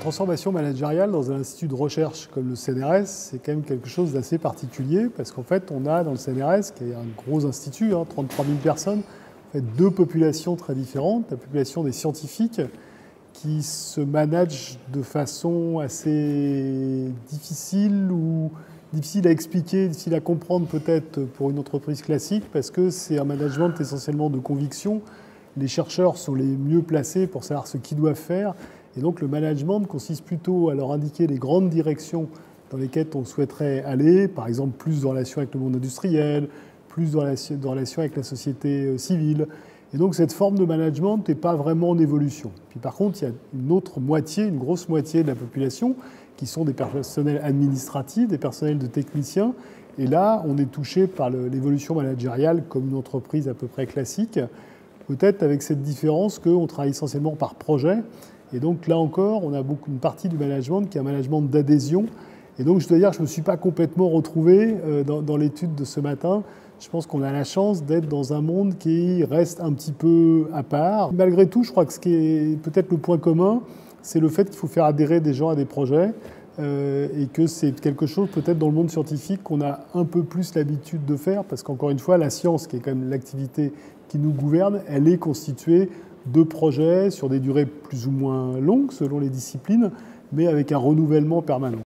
transformation managériale dans un institut de recherche comme le CNRS, c'est quand même quelque chose d'assez particulier parce qu'en fait, on a dans le CNRS, qui est un gros institut, 33 000 personnes, en fait, deux populations très différentes. La population des scientifiques qui se managent de façon assez difficile ou difficile à expliquer, difficile à comprendre peut-être pour une entreprise classique parce que c'est un management essentiellement de conviction. Les chercheurs sont les mieux placés pour savoir ce qu'ils doivent faire. Et donc le management consiste plutôt à leur indiquer les grandes directions dans lesquelles on souhaiterait aller, par exemple plus de relations avec le monde industriel, plus de relations avec la société civile. Et donc cette forme de management n'est pas vraiment en évolution. Puis par contre, il y a une autre moitié, une grosse moitié de la population qui sont des personnels administratifs, des personnels de techniciens. Et là, on est touché par l'évolution managériale comme une entreprise à peu près classique, peut-être avec cette différence qu'on travaille essentiellement par projet. Et donc là encore, on a une partie du management qui est un management d'adhésion. Et donc je dois dire que je ne me suis pas complètement retrouvé dans l'étude de ce matin. Je pense qu'on a la chance d'être dans un monde qui reste un petit peu à part. Malgré tout, je crois que ce qui est peut-être le point commun, c'est le fait qu'il faut faire adhérer des gens à des projets et que c'est quelque chose peut-être dans le monde scientifique qu'on a un peu plus l'habitude de faire parce qu'encore une fois, la science, qui est quand même l'activité qui nous gouverne, elle est constituée de projets sur des durées plus ou moins longues selon les disciplines, mais avec un renouvellement permanent.